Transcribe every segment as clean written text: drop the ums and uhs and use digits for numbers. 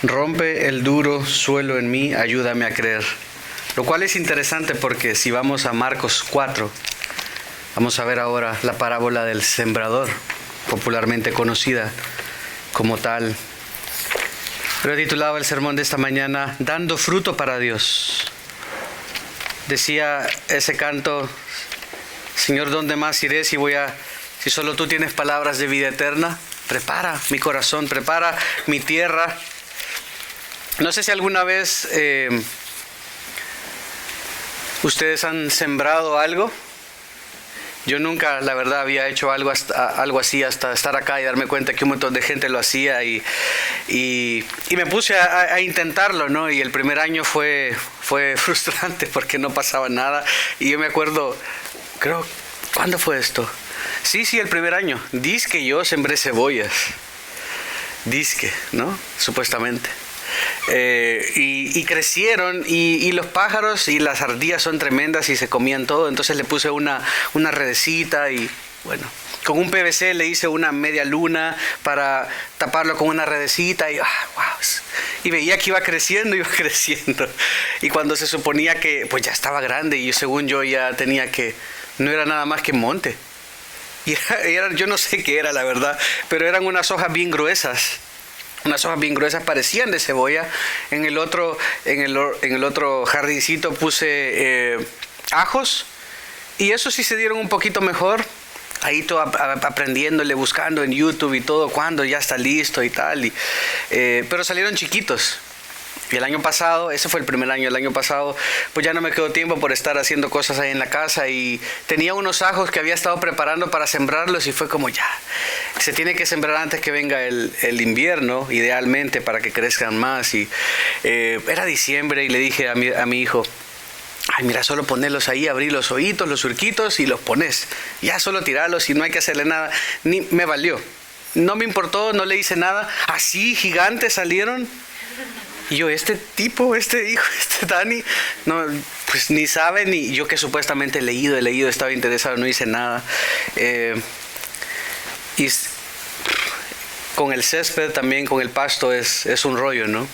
Rompe el duro suelo en mí, ayúdame a creer. Lo cual es interesante porque si vamos a Marcos 4, vamos a ver ahora la parábola del sembrador, popularmente conocida como tal. Pero he titulado el sermón de esta mañana, Dando fruto para Dios. Decía ese canto, Señor, ¿dónde más iré si solo tú tienes palabras de vida eterna? Prepara mi corazón, prepara mi tierra. No sé si alguna vez ustedes han sembrado algo. Yo nunca, la verdad, había hecho algo así hasta estar acá y darme cuenta que un montón de gente lo hacía y me puse a intentarlo, ¿no? Y el primer año fue frustrante porque no pasaba nada. Y yo me acuerdo, ¿cuándo fue esto? Sí, el primer año. Dizque yo sembré cebollas. Dizque, ¿no? Supuestamente. Y crecieron y los pájaros y las ardillas son tremendas y se comían todo. Entonces le puse una redecita y bueno, con un PVC le hice una media luna para taparlo con una redecita y wow. Y veía que iba creciendo. Y cuando se suponía que pues ya estaba grande y según yo ya tenía que, no era nada más que monte. Y yo no sé qué era la verdad, pero eran unas hojas bien gruesas. Unas hojas bien gruesas, parecían de cebolla. En el otro jardincito puse ajos. Y eso sí se dieron un poquito mejor. Ahí todo aprendiéndole, buscando en YouTube y todo, cuando ya está listo y tal. Pero salieron chiquitos. Y el año pasado, ese fue el primer año, el año pasado, pues ya no me quedó tiempo por estar haciendo cosas ahí en la casa y tenía unos ajos que había estado preparando para sembrarlos y fue como ya, se tiene que sembrar antes que venga el invierno, idealmente, para que crezcan más. Y era diciembre y le dije a mi hijo, ay, mira, solo ponerlos ahí, abrir los hoyitos, los surquitos y los pones. Ya solo tirarlos y no hay que hacerle nada. Ni me valió. No me importó, no le hice nada. Así gigantes salieron. Y yo, este hijo, Dani, no, pues ni sabe, ni yo que supuestamente he leído, estaba interesado, no hice nada. Y con el césped también, con el pasto, es un rollo, ¿no?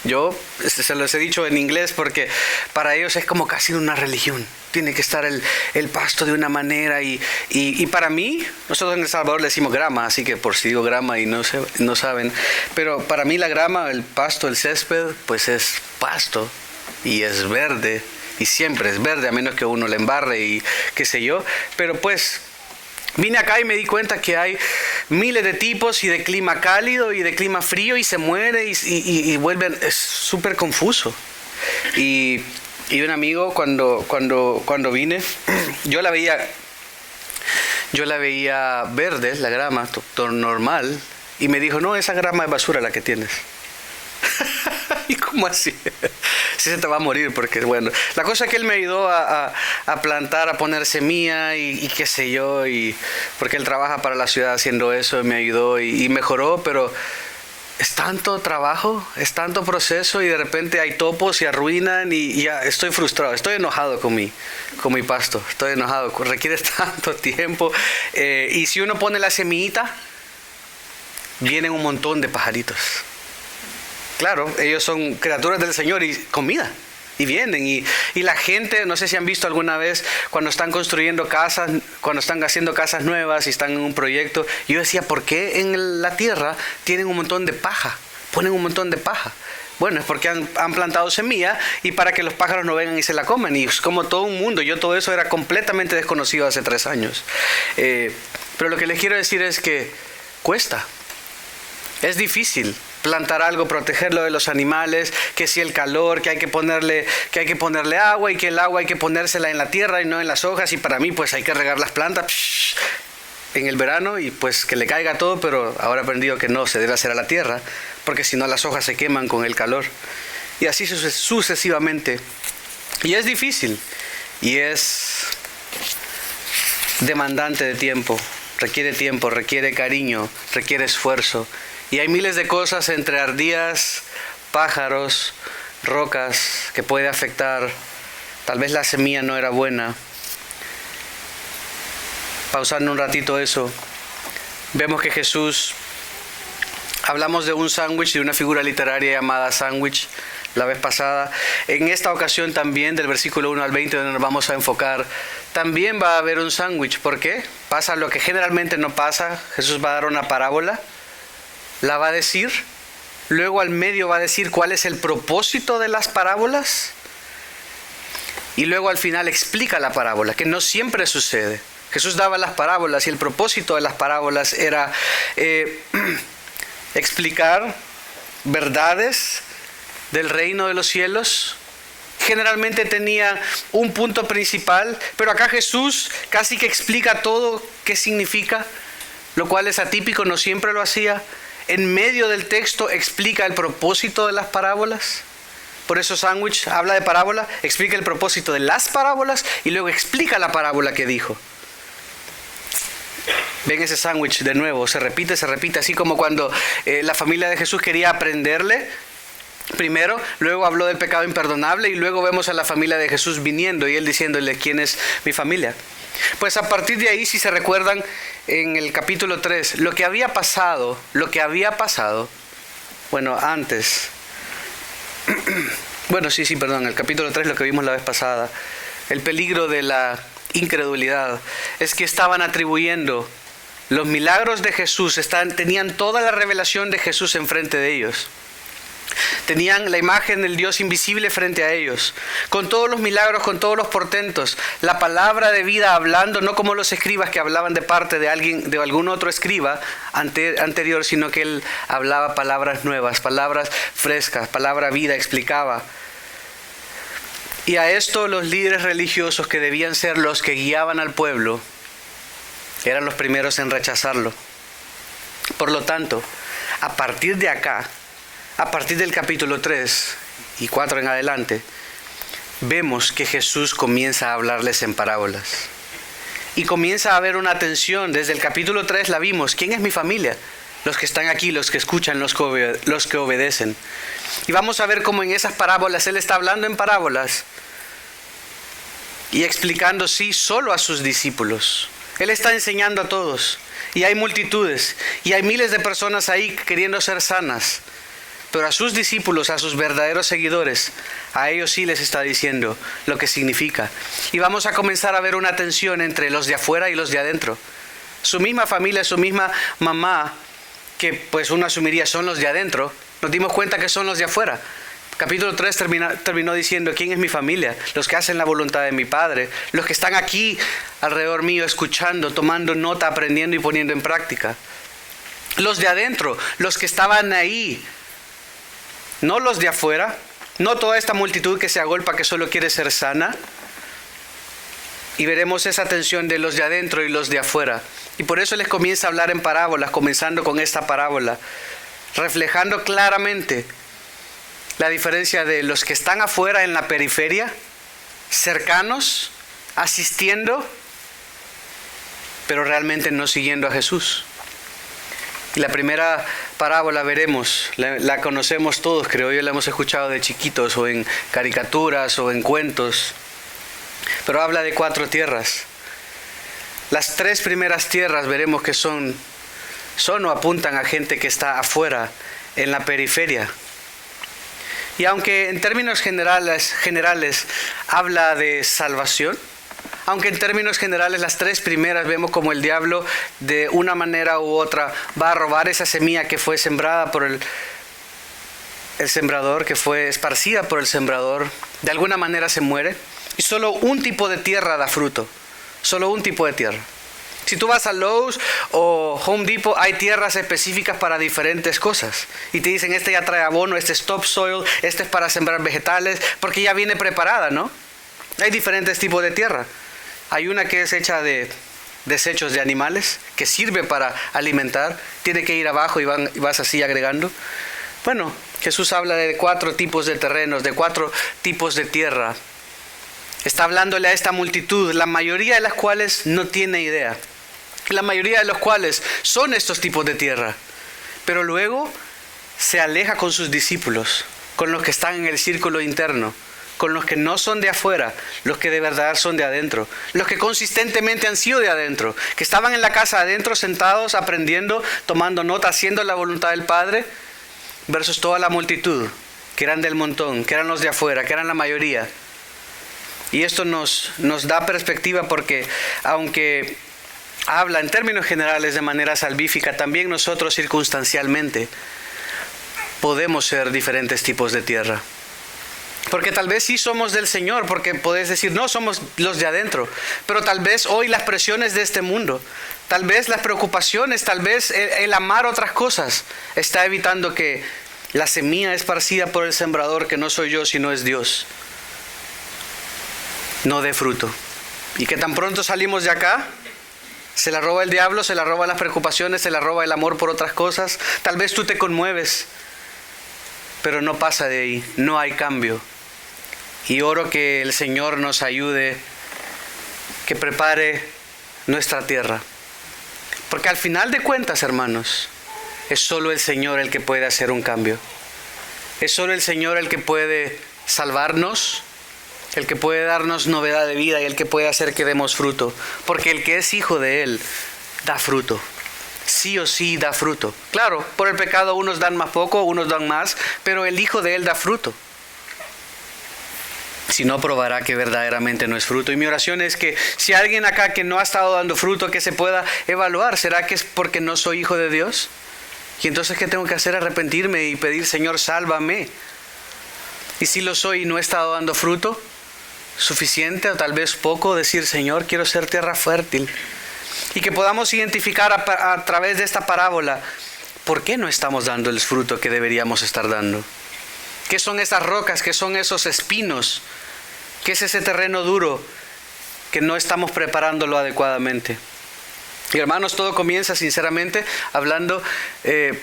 Yo se los he dicho en inglés porque para ellos es como casi una religión. Tiene que estar el pasto de una manera y para mí, nosotros en El Salvador le decimos grama, así que por si digo grama y no saben, pero para mí la grama, el pasto, el césped, pues es pasto y es verde y siempre es verde a menos que uno le embarre y qué sé yo, pero pues vine acá y me di cuenta que hay miles de tipos y de clima cálido y de clima frío y se muere y vuelve, es súper confuso. Y un amigo cuando vine, yo la veía verde, la grama, todo normal, y me dijo, no, esa grama es basura la que tienes. ¿Y cómo así? Sí, se te va a morir porque, bueno, la cosa es que él me ayudó a plantar, a poner semilla y qué sé yo, y porque él trabaja para la ciudad haciendo eso, me ayudó y mejoró, pero es tanto trabajo, es tanto proceso y de repente hay topos y arruinan y ya estoy frustrado, estoy enojado con mi pasto, estoy enojado, requiere tanto tiempo y si uno pone la semillita, vienen un montón de pajaritos. Claro, ellos son criaturas del Señor y comida. Y vienen y la gente, no sé si han visto alguna vez cuando están construyendo casas, cuando están haciendo casas nuevas y están en un proyecto, yo decía, ¿por qué en la tierra tienen un montón de paja? Ponen un montón de paja. Bueno, es porque han plantado semilla y para que los pájaros no vengan y se la coman. Y es como todo un mundo, yo todo eso era completamente desconocido hace 3 años. Pero lo que les quiero decir es que cuesta, es difícil plantar algo, protegerlo de los animales, que si el calor, que hay que ponerle agua y que el agua hay que ponérsela en la tierra y no en las hojas y para mí pues hay que regar las plantas en el verano y pues que le caiga todo, pero ahora he aprendido que no se debe hacer a la tierra porque si no las hojas se queman con el calor y así sucesivamente y es difícil y es demandante de tiempo, requiere cariño, requiere esfuerzo. Y hay miles de cosas entre ardillas, pájaros, rocas que puede afectar. Tal vez la semilla no era buena. Pausando un ratito eso, vemos que Jesús Hablamos de un sándwich, de una figura literaria llamada sándwich la vez pasada. En esta ocasión también, del versículo 1 al 20, donde nos vamos a enfocar, también va a haber un sándwich. ¿Por qué? Pasa lo que generalmente no pasa. Jesús va a dar una parábola, la va a decir, luego al medio va a decir cuál es el propósito de las parábolas, y luego al final explica la parábola, que no siempre sucede. Jesús daba las parábolas y el propósito de las parábolas era explicar verdades del reino de los cielos. Generalmente tenía un punto principal, pero acá Jesús casi que explica todo qué significa, lo cual es atípico, no siempre lo hacía. En medio del texto explica el propósito de las parábolas. Por eso sándwich habla de parábola, explica el propósito de las parábolas y luego explica la parábola que dijo. Ven ese sándwich de nuevo, se repite, así como cuando la familia de Jesús quería aprenderle. Primero, luego habló del pecado imperdonable y luego vemos a la familia de Jesús viniendo y él diciéndole quién es mi familia. Pues a partir de ahí, si se recuerdan, en el capítulo 3, lo que había pasado, bueno, antes, el capítulo 3, lo que vimos la vez pasada, el peligro de la incredulidad, es que estaban atribuyendo los milagros de Jesús, tenían toda la revelación de Jesús enfrente de ellos. Tenían la imagen del Dios invisible frente a ellos, con todos los milagros, con todos los portentos, la palabra de vida hablando, no como los escribas que hablaban de parte de alguien, de algún otro escriba anterior, sino que él hablaba palabras nuevas, palabras frescas, palabra vida, explicaba. Y a esto los líderes religiosos, que debían ser los que guiaban al pueblo, eran los primeros en rechazarlo. Por lo tanto, a partir de acá, a partir del capítulo 3 y 4 en adelante, vemos que Jesús comienza a hablarles en parábolas. Y comienza a haber una tensión. Desde el capítulo 3 la vimos. ¿Quién es mi familia? Los que están aquí, los que escuchan, los que obedecen. Y vamos a ver cómo en esas parábolas Él está hablando en parábolas y explicando sí solo a sus discípulos. Él está enseñando a todos. Y hay multitudes. Y hay miles de personas ahí queriendo ser sanas. Pero a sus discípulos, a sus verdaderos seguidores, a ellos sí les está diciendo lo que significa. Y vamos a comenzar a ver una tensión entre los de afuera y los de adentro. Su misma familia, su misma mamá, que pues uno asumiría son los de adentro, nos dimos cuenta que son los de afuera. Capítulo 3 terminó diciendo: ¿quién es mi familia? Los que hacen la voluntad de mi Padre, los que están aquí alrededor mío escuchando, tomando nota, aprendiendo y poniendo en práctica. Los de adentro, los que estaban ahí, no los de afuera, no toda esta multitud que se agolpa que solo quiere ser sana. Y veremos esa tensión de los de adentro y los de afuera. Y por eso les comienza a hablar en parábolas, comenzando con esta parábola, reflejando claramente la diferencia de los que están afuera en la periferia, cercanos, asistiendo, pero realmente no siguiendo a Jesús. Y la primera parábola veremos, la conocemos todos, creo yo, la hemos escuchado de chiquitos o en caricaturas o en cuentos, pero habla de 4 tierras. Las 3 primeras tierras veremos que son o apuntan a gente que está afuera, en la periferia. Y aunque en términos generales habla de salvación, aunque en términos generales las 3 primeras vemos como el diablo de una manera u otra va a robar esa semilla que fue sembrada por el sembrador, que fue esparcida por el sembrador, de alguna manera se muere y solo un tipo de tierra da fruto, solo un tipo de tierra. Si tú vas a Lowe's o Home Depot, hay tierras específicas para diferentes cosas. Y te dicen, este ya trae abono, este es topsoil, este es para sembrar vegetales, porque ya viene preparada, ¿no? Hay diferentes tipos de tierra. Hay una que es hecha de desechos de animales, que sirve para alimentar. Tiene que ir abajo y vas así agregando. Bueno, Jesús habla de 4 tipos de terrenos, de 4 tipos de tierra. Está hablándole a esta multitud, la mayoría de las cuales no tiene idea. La mayoría de los cuales son estos tipos de tierra. Pero luego se aleja con sus discípulos, con los que están en el círculo interno, con los que no son de afuera, los que de verdad son de adentro, los que consistentemente han sido de adentro, que estaban en la casa adentro sentados, aprendiendo, tomando nota, haciendo la voluntad del Padre, versus toda la multitud, que eran del montón, que eran los de afuera, que eran la mayoría. Y esto nos da perspectiva porque aunque habla en términos generales de manera salvífica, también nosotros circunstancialmente podemos ser diferentes tipos de tierra. Porque tal vez sí somos del Señor, porque podés decir, no, somos los de adentro. Pero tal vez hoy las presiones de este mundo, tal vez las preocupaciones, tal vez el amar otras cosas, está evitando que la semilla esparcida por el sembrador, que no soy yo, sino es Dios, no dé fruto. Y que tan pronto salimos de acá, se la roba el diablo, se la roban las preocupaciones, se la roba el amor por otras cosas. Tal vez tú te conmueves, pero no pasa de ahí, no hay cambio. Y oro que el Señor nos ayude, que prepare nuestra tierra. Porque al final de cuentas, hermanos, es solo el Señor el que puede hacer un cambio. Es solo el Señor el que puede salvarnos, el que puede darnos novedad de vida y el que puede hacer que demos fruto. Porque el que es hijo de Él da fruto. Sí o sí da fruto. Claro, por el pecado unos dan más poco, unos dan más, pero el hijo de Él da fruto. Si no, probará que verdaderamente no es fruto. Y mi oración es que si alguien acá que no ha estado dando fruto, que se pueda evaluar. ¿Será que es porque no soy hijo de Dios? Y entonces, ¿qué tengo que hacer? Arrepentirme y pedir, Señor, sálvame. Y si lo soy y no he estado dando fruto suficiente o tal vez poco, decir, Señor, quiero ser tierra fértil. Y que podamos identificar a través de esta parábola por qué no estamos dando el fruto que deberíamos estar dando. ¿Qué son esas rocas? ¿Qué son esos espinos? ¿Qué es ese terreno duro que no estamos preparándolo adecuadamente? Y hermanos, todo comienza sinceramente hablando,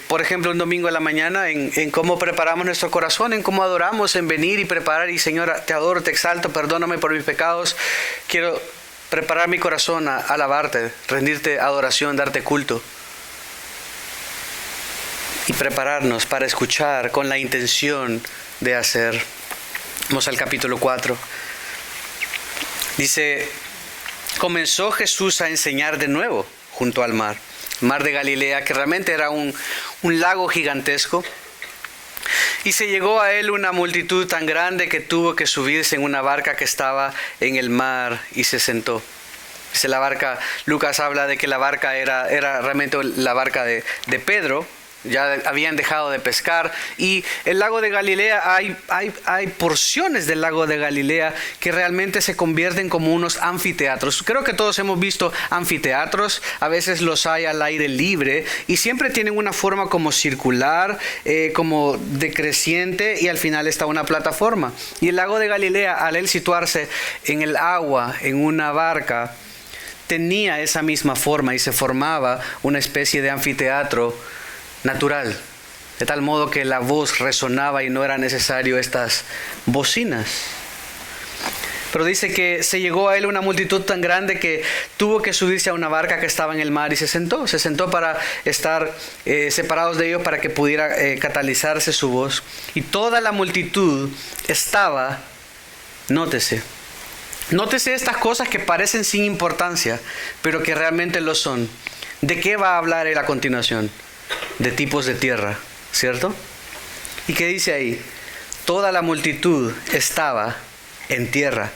por ejemplo, un domingo a la mañana en cómo preparamos nuestro corazón, en cómo adoramos, en venir y preparar. Y Señor, te adoro, te exalto, perdóname por mis pecados. Quiero preparar mi corazón a alabarte, rendirte adoración, darte culto. Y prepararnos para escuchar con la intención de hacer. Vamos al capítulo 4. Dice, comenzó Jesús a enseñar de nuevo junto al mar de Galilea, que realmente era un lago gigantesco. Y se llegó a él una multitud tan grande que tuvo que subirse en una barca que estaba en el mar y se sentó. Dice la barca, Lucas habla de que la barca era realmente la barca de Pedro. Ya habían dejado de pescar. Y el lago de Galilea, hay porciones del lago de Galilea que realmente se convierten como unos anfiteatros. Creo que todos hemos visto anfiteatros. A veces los hay al aire libre y siempre tienen una forma como circular, como decreciente, y al final está una plataforma. Y el lago de Galilea, al él situarse en el agua, en una barca, tenía esa misma forma y se formaba una especie de anfiteatro natural, de tal modo que la voz resonaba y no era necesario estas bocinas. Pero dice que se llegó a él una multitud tan grande que tuvo que subirse a una barca que estaba en el mar y se sentó para estar separados de ellos, para que pudiera catalizarse su voz. Y toda la multitud estaba, nótese estas cosas que parecen sin importancia, pero que realmente lo son. ¿De qué va a hablar él a continuación? De tipos de tierra, ¿cierto? ¿Y qué dice ahí? Toda la multitud estaba en tierra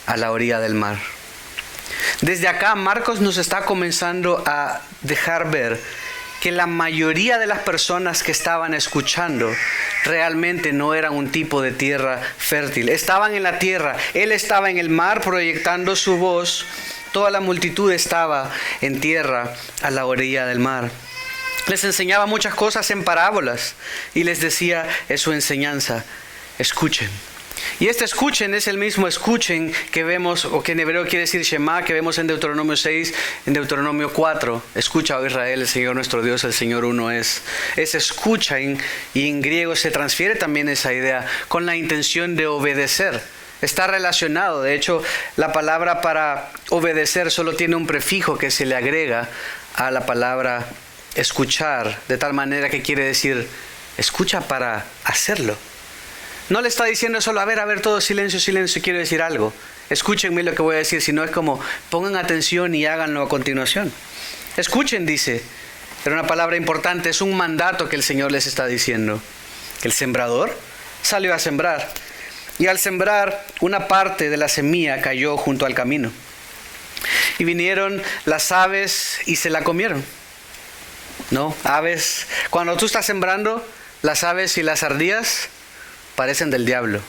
a la orilla del mar. Desde acá Marcos nos está comenzando a dejar ver que la mayoría de las personas que estaban escuchando realmente no eran un tipo de tierra fértil. Estaban en la tierra, él estaba en el mar proyectando su voz. Toda la multitud estaba en tierra a la orilla del mar. Les enseñaba muchas cosas en parábolas y les decía en su enseñanza, escuchen. Y este escuchen es el mismo escuchen que vemos, o que en hebreo quiere decir Shema, que vemos en Deuteronomio 6, en Deuteronomio 4. Escucha, oh Israel, el Señor nuestro Dios, el Señor uno es. Es escuchen, y en griego se transfiere también esa idea con la intención de obedecer. Está relacionado. De hecho, la palabra para obedecer solo tiene un prefijo que se le agrega a la palabra escuchar, de tal manera que quiere decir escucha para hacerlo. No le está diciendo solo, a ver, todo silencio, silencio, quiero decir algo. Escúchenme lo que voy a decir, sino es como, pongan atención y háganlo a continuación. Escuchen, dice, era una palabra importante, es un mandato que el Señor les está diciendo. El sembrador salió a sembrar, y al sembrar, una parte de la semilla cayó junto al camino. Y vinieron las aves y se la comieron. ¿No? Aves, cuando tú estás sembrando, las aves y las ardillas parecen del diablo.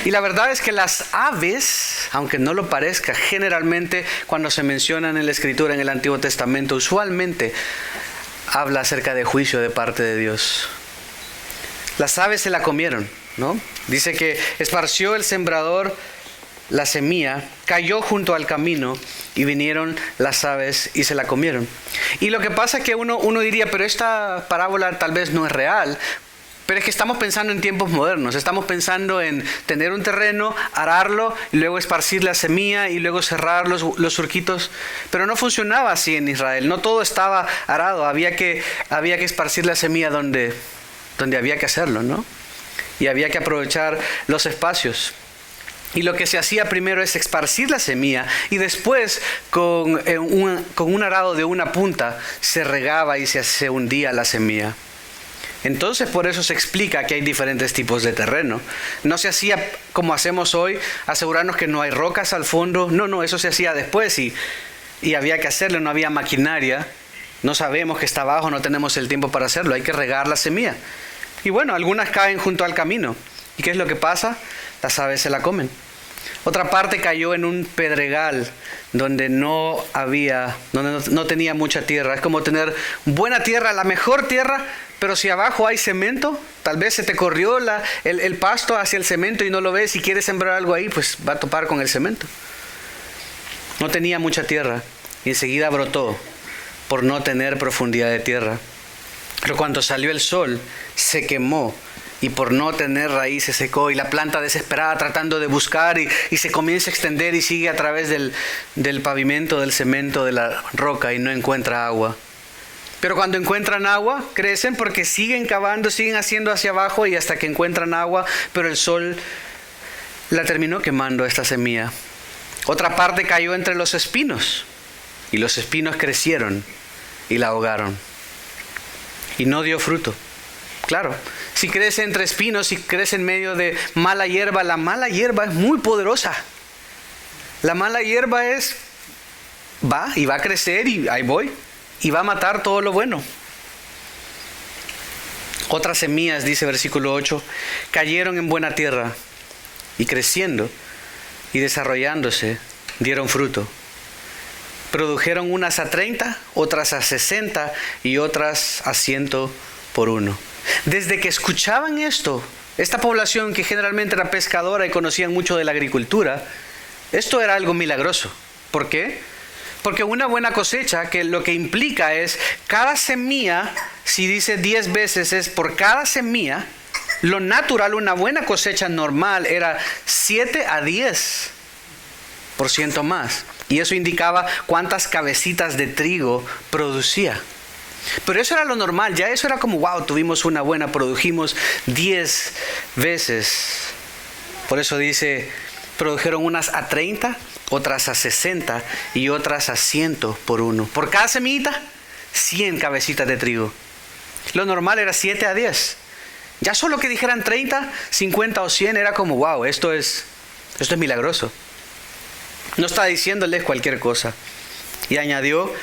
Y la verdad es que las aves, aunque no lo parezca, generalmente cuando se mencionan en la Escritura, en el Antiguo Testamento, usualmente habla acerca de juicio de parte de Dios. Las aves se la comieron, ¿no? Dice que esparció el sembrador la semilla, cayó junto al camino y vinieron las aves y se la comieron. Y lo que pasa es que uno diría, pero esta parábola tal vez no es real. Pero es que estamos pensando en tiempos modernos, estamos pensando en tener un terreno, ararlo, y luego esparcir la semilla y luego cerrar los surquitos. Pero no funcionaba así en Israel, no todo estaba arado, había que esparcir la semilla donde había que hacerlo, ¿no? Y había que aprovechar los espacios. Y lo que se hacía primero es esparcir la semilla y después con un arado de una punta se regaba y se hundía la semilla. Entonces por eso se explica que hay diferentes tipos de terreno. No se hacía como hacemos hoy, asegurarnos que no hay rocas al fondo. No, eso se hacía después y había que hacerlo, no había maquinaria. No sabemos que está abajo, no tenemos el tiempo para hacerlo, hay que regar la semilla. Y bueno, algunas caen junto al camino. ¿Y qué es lo que pasa? Las aves se la comen. Otra parte cayó en un pedregal donde no tenía mucha tierra. Es como tener buena tierra, la mejor tierra, pero si abajo hay cemento, tal vez se te corrió el pasto hacia el cemento y no lo ves y quieres sembrar algo ahí, pues va a topar con el cemento. No tenía mucha tierra y enseguida brotó por no tener profundidad de tierra. Pero cuando salió el sol, se quemó. Y por no tener raíz se secó y la planta desesperada tratando de buscar y se comienza a extender y sigue a través del pavimento, del cemento, de la roca y no encuentra agua. Pero cuando encuentran agua, crecen porque siguen cavando, siguen haciendo hacia abajo y hasta que encuentran agua, pero el sol la terminó quemando esta semilla. Otra parte cayó entre los espinos y los espinos crecieron y la ahogaron y no dio fruto. Claro, si crece entre espinos, si crece en medio de mala hierba, la mala hierba es muy poderosa. La mala hierba va a crecer y ahí voy, y va a matar todo lo bueno. Otras semillas, dice versículo 8, cayeron en buena tierra y creciendo y desarrollándose dieron fruto. Produjeron unas a 30, otras a 60 y otras a 100 por uno. Desde que escuchaban esto, esta población que generalmente era pescadora y conocían mucho de la agricultura, esto era algo milagroso. ¿Por qué? Porque una buena cosecha, que lo que implica es cada semilla, si dice 10 veces es por cada semilla, lo natural, una buena cosecha normal era 7 a 10% más. Y eso indicaba cuántas cabecitas de trigo producía. Pero eso era lo normal, ya eso era como, wow, tuvimos una buena, produjimos 10 veces. Por eso dice, produjeron unas a 30, otras a 60 y otras a 100 por uno. Por cada semillita, 100 cabecitas de trigo. Lo normal era 7 a 10. Ya solo que dijeran 30, 50 o 100 era como, wow, esto es milagroso. No está diciéndoles cualquier cosa. Y añadió,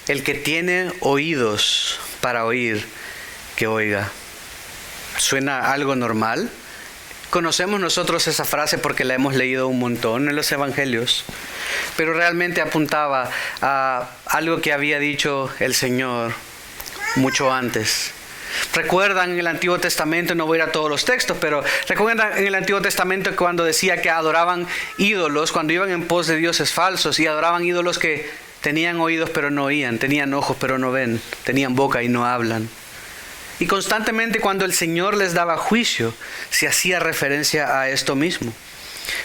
el que tiene oídos para oír, que oiga. ¿Suena algo normal? Conocemos nosotros esa frase porque la hemos leído un montón en los evangelios, pero realmente apuntaba a algo que había dicho el Señor mucho antes. Recuerdan en el Antiguo Testamento, no voy a ir a todos los textos, pero recuerdan en el Antiguo Testamento cuando decía que adoraban ídolos, cuando iban en pos de dioses falsos y adoraban ídolos que tenían oídos pero no oían, tenían ojos pero no ven, tenían boca y no hablan. Y constantemente cuando el Señor les daba juicio, se hacía referencia a esto mismo.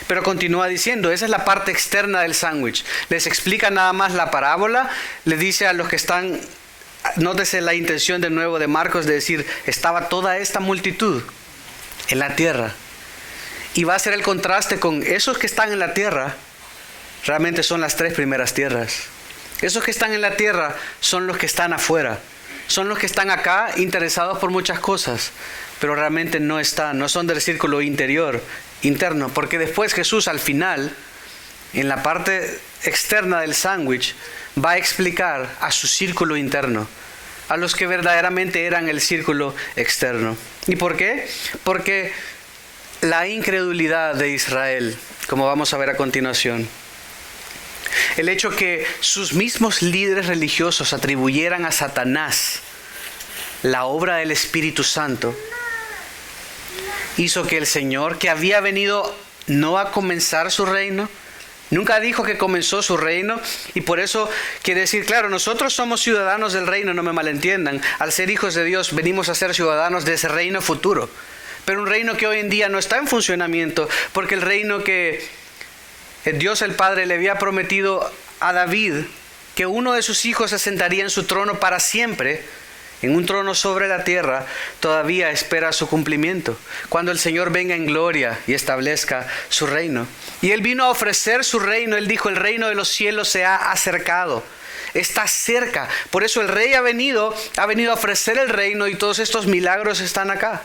Pero continúa diciendo, esa es la parte externa del sándwich. Les explica nada más la parábola, les dice a los que están, nótese la intención de nuevo de Marcos de decir, estaba toda esta multitud en la tierra. Y va a ser el contraste con esos que están en la tierra, realmente son las 3 primeras tierras. Esos que están en la tierra son los que están afuera. Son los que están acá interesados por muchas cosas, pero realmente no son del círculo interno, porque después Jesús al final, en la parte externa del sándwich, va a explicar a su círculo interno, a los que verdaderamente eran el círculo externo. ¿Y por qué? Porque la incredulidad de Israel, como vamos a ver a continuación, el hecho que sus mismos líderes religiosos atribuyeran a Satanás la obra del Espíritu Santo, hizo que el Señor, que había venido no a comenzar su reino, nunca dijo que comenzó su reino, y por eso quiere decir, claro, nosotros somos ciudadanos del reino, no me malentiendan, al ser hijos de Dios venimos a ser ciudadanos de ese reino futuro, pero un reino que hoy en día no está en funcionamiento, porque el reino que Dios el Padre le había prometido a David, que uno de sus hijos se sentaría en su trono para siempre, en un trono sobre la tierra, todavía espera su cumplimiento, cuando el Señor venga en gloria y establezca su reino. Y Él vino a ofrecer su reino. Él dijo, el reino de los cielos se ha acercado, está cerca. Por eso el Rey ha venido a ofrecer el reino, y todos estos milagros están acá.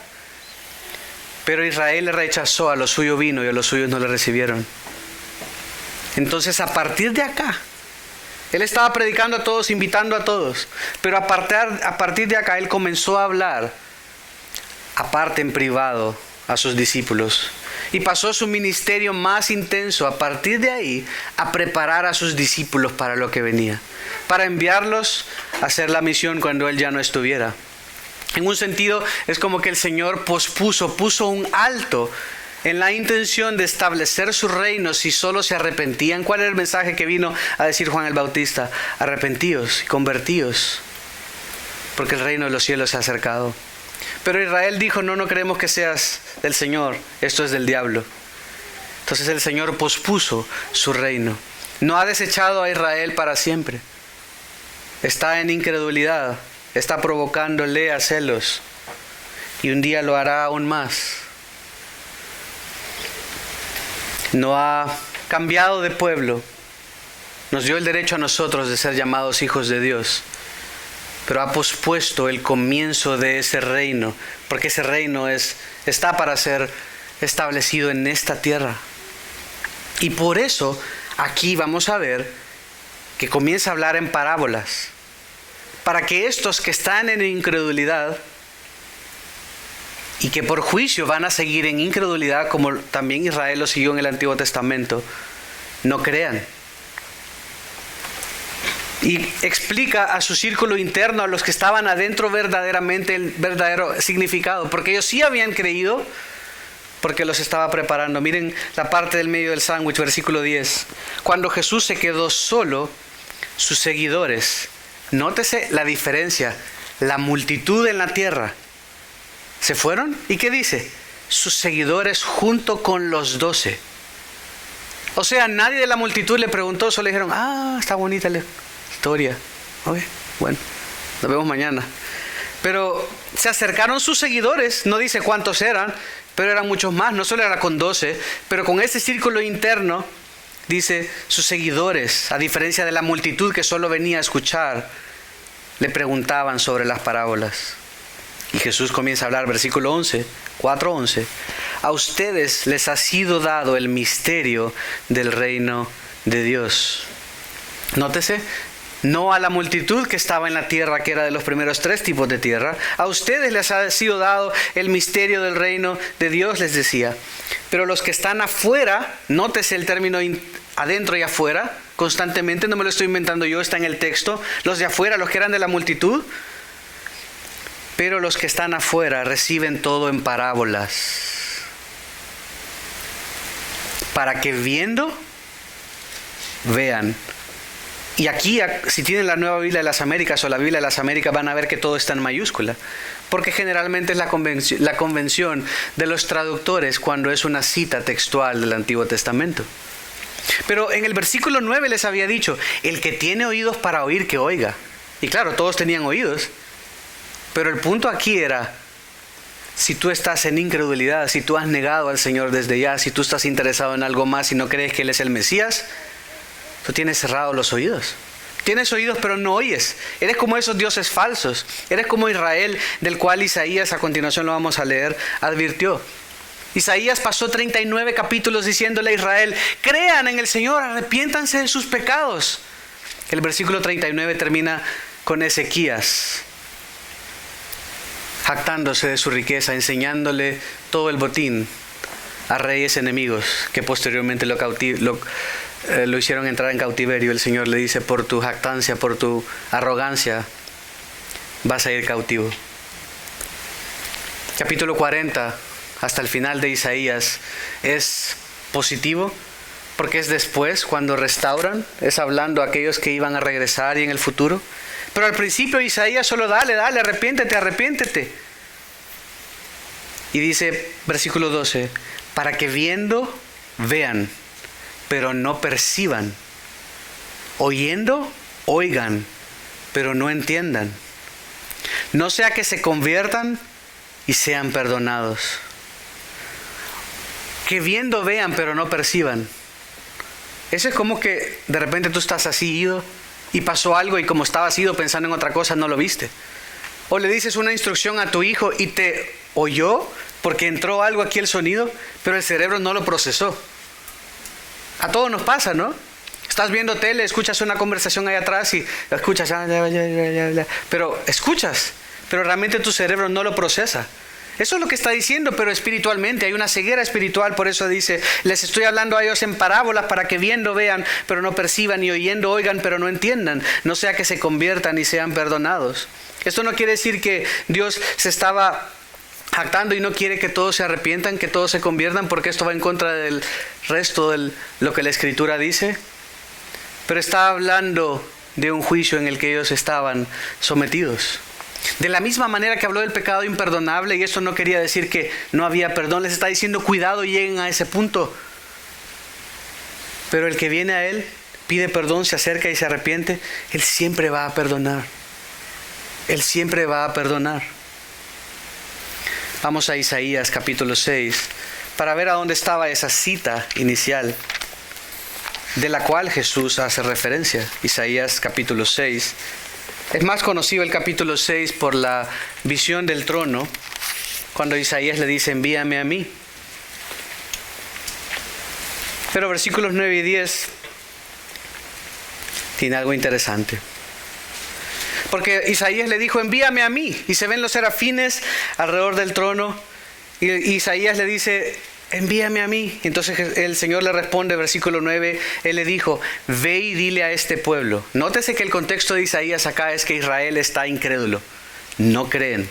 Pero Israel le rechazó, a lo suyo vino y a los suyos no le recibieron. Entonces, a partir de acá, Él estaba predicando a todos, invitando a todos, pero a partir de acá Él comenzó a hablar aparte en privado a sus discípulos, y pasó su ministerio más intenso a partir de ahí a preparar a sus discípulos para lo que venía, para enviarlos a hacer la misión cuando Él ya no estuviera. En un sentido, es como que el Señor puso un alto en la intención de establecer su reino si solo se arrepentían. ¿Cuál era el mensaje que vino a decir Juan el Bautista? Arrepentíos y convertíos, porque el reino de los cielos se ha acercado. Pero Israel dijo, no queremos que seas del Señor, esto es del diablo. Entonces el Señor pospuso su reino. No ha desechado a Israel para siempre. Está en incredulidad, está provocándole a celos, y un día lo hará aún más. No ha cambiado de pueblo, nos dio el derecho a nosotros de ser llamados hijos de Dios, pero ha pospuesto el comienzo de ese reino, porque ese reino está para ser establecido en esta tierra. Y por eso aquí vamos a ver que comienza a hablar en parábolas, para que estos que están en incredulidad y que por juicio van a seguir en incredulidad, como también Israel lo siguió en el Antiguo Testamento, no crean. Y explica a su círculo interno, a los que estaban adentro, verdaderamente el verdadero significado, porque ellos sí habían creído, porque los estaba preparando. Miren la parte del medio del sándwich, versículo 10. Cuando Jesús se quedó solo, sus seguidores, nótese la diferencia, la multitud en la tierra, se fueron. ¿Y qué dice? Sus seguidores junto con los 12. O sea, nadie de la multitud le preguntó, solo le dijeron, está bonita la historia. Okay, bueno, nos vemos mañana. Pero se acercaron sus seguidores, no dice cuántos eran, pero eran muchos más, no solo era con 12, pero con ese círculo interno, dice, sus seguidores, a diferencia de la multitud que solo venía a escuchar, le preguntaban sobre las parábolas. Y Jesús comienza a hablar, versículo 4:11. A ustedes les ha sido dado el misterio del reino de Dios. Nótese, no a la multitud que estaba en la tierra, que era de los primeros 3 tipos de tierra. A ustedes les ha sido dado el misterio del reino de Dios, les decía. Pero los que están afuera, nótese el término adentro y afuera, constantemente, no me lo estoy inventando yo, está en el texto. Los de afuera, los que eran de la multitud. Pero los que están afuera reciben todo en parábolas, para que viendo, vean. Y aquí, si tienen la Nueva Biblia de las Américas o la Biblia de las Américas, van a ver que todo está en mayúscula, porque generalmente es la convención de los traductores cuando es una cita textual del Antiguo Testamento. Pero en el versículo 9 les había dicho, el que tiene oídos para oír, que oiga. Y claro, todos tenían oídos. Pero el punto aquí era, Si tú estás en incredulidad, si tú has negado al Señor desde ya, si tú estás interesado en algo más y no crees que Él es el Mesías, tú tienes cerrados los oídos. Tienes oídos pero no oyes. Eres como esos dioses falsos. Eres como Israel, del cual Isaías, a continuación lo vamos a leer, advirtió. Isaías pasó 39 capítulos diciéndole a Israel: crean en el Señor, arrepiéntanse de sus pecados. El versículo 39 termina con Ezequías jactándose de su riqueza, enseñándole todo el botín a reyes enemigos que posteriormente lo hicieron entrar en cautiverio. El Señor le dice: por tu jactancia, por tu arrogancia, vas a ir cautivo. Capítulo 40, hasta el final de Isaías, es positivo porque es después, cuando restauran, es hablando a aquellos que iban a regresar y en el futuro. Pero al principio Isaías solo dale, arrepiéntete. Y dice, versículo 12, para que viendo, vean, pero no perciban. Oyendo, oigan, pero no entiendan. No sea que se conviertan y sean perdonados. Que viendo, vean, pero no perciban. Eso es como que de repente tú estás así ido y pasó algo y como estabas ido pensando en otra cosa, no lo viste. O le dices una instrucción a tu hijo y te oyó porque entró algo aquí el sonido, pero el cerebro no lo procesó. A todos nos pasa, ¿no? Estás viendo tele, escuchas una conversación ahí atrás y escuchas, pero escuchas, pero realmente tu cerebro no lo procesa. Eso es lo que está diciendo, pero espiritualmente hay una ceguera espiritual. Por eso dice, les estoy hablando a ellos en parábolas para que viendo vean, pero no perciban, y oyendo oigan, pero no entiendan. No sea que se conviertan y sean perdonados. Esto no quiere decir que Dios se estaba jactando y no quiere que todos se arrepientan, que todos se conviertan, porque esto va en contra del resto de lo que la Escritura dice. Pero está hablando de un juicio en el que ellos estaban sometidos. De la misma manera que habló del pecado imperdonable, y eso no quería decir que no había perdón, les está diciendo cuidado, lleguen a ese punto. Pero el que viene a Él, pide perdón, se acerca y se arrepiente, Él siempre va a perdonar. Él siempre va a perdonar. Vamos a Isaías capítulo 6 para ver a dónde estaba esa cita inicial de la cual Jesús hace referencia. Isaías capítulo 6. Es más conocido el capítulo 6 por la visión del trono, cuando Isaías le dice, envíame a mí. Pero versículos 9 y 10 tiene algo interesante. Porque Isaías le dijo, envíame a mí. Y se ven los serafines alrededor del trono. Y Isaías le dice, envíame a mí. Entonces el Señor le responde, versículo 9, Él le dijo, ve y dile a este pueblo. Nótese que el contexto de Isaías acá es que Israel está incrédulo. No creen.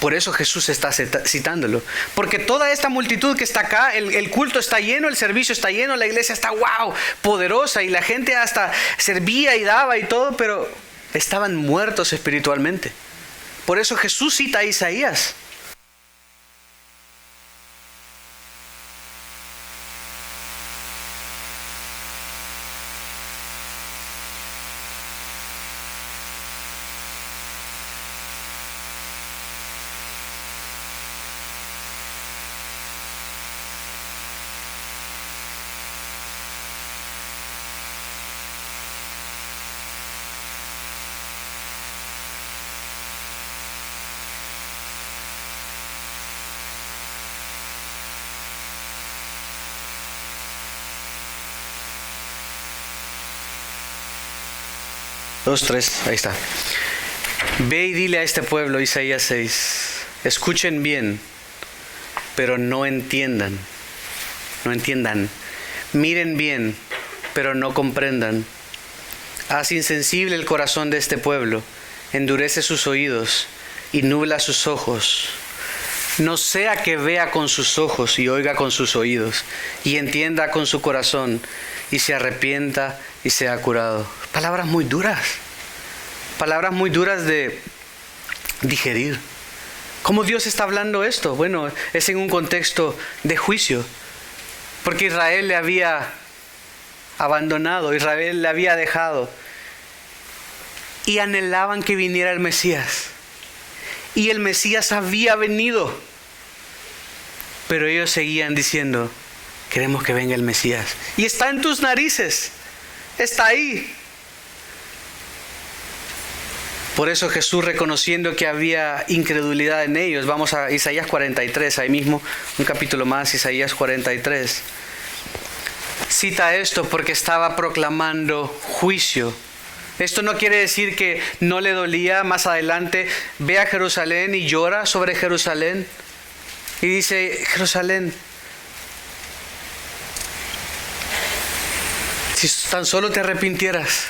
Por eso Jesús está citándolo. Porque toda esta multitud que está acá, el culto está lleno, el servicio está lleno, la iglesia está wow, poderosa. Y la gente hasta servía y daba y todo, pero estaban muertos espiritualmente. Por eso Jesús cita a Isaías. Dos, tres, ahí está. Ve y dile a este pueblo, Isaías 6, escuchen bien, pero no entiendan. No entiendan. Miren bien, pero no comprendan. Haz insensible el corazón de este pueblo, endurece sus oídos y nubla sus ojos. No sea que vea con sus ojos y oiga con sus oídos, y entienda con su corazón, y se arrepienta y sea curado. Palabras muy duras de digerir. ¿Cómo Dios está hablando esto? Bueno, es en un contexto de juicio, porque Israel le había abandonado, Israel le había dejado, y anhelaban que viniera el Mesías. y el Mesías había venido. Pero ellos seguían diciendo, queremos que venga el Mesías. Y está en tus narices, está ahí. Por eso Jesús, reconociendo que había incredulidad en ellos, vamos a Isaías 43, ahí mismo, un capítulo más, Isaías 43. Cita esto porque estaba proclamando juicio. Esto no quiere decir que no le dolía. Más adelante ve a Jerusalén y llora sobre Jerusalén. Y dice, Jerusalén, si tan solo te arrepintieras.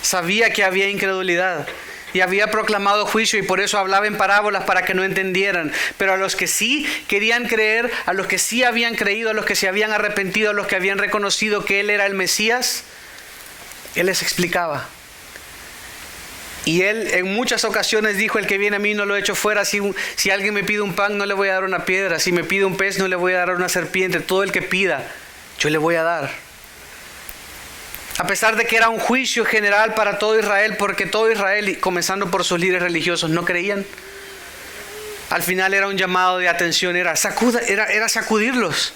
Sabía que había incredulidad y había proclamado juicio, y por eso hablaba en parábolas para que no entendieran. Pero a los que sí querían creer, a los que sí habían creído, a los que se habían arrepentido, a los que habían reconocido que Él era el Mesías, Él les explicaba. Y Él en muchas ocasiones dijo, el que viene a mí no lo echo fuera. Si alguien me pide un pan, no le voy a dar una piedra. Si me pide un pez, no le voy a dar una serpiente. Todo el que pida, yo le voy a dar. A pesar de que era un juicio general para todo Israel, porque todo Israel, comenzando por sus líderes religiosos, no creían. Al final era un llamado de atención, era sacudirlos.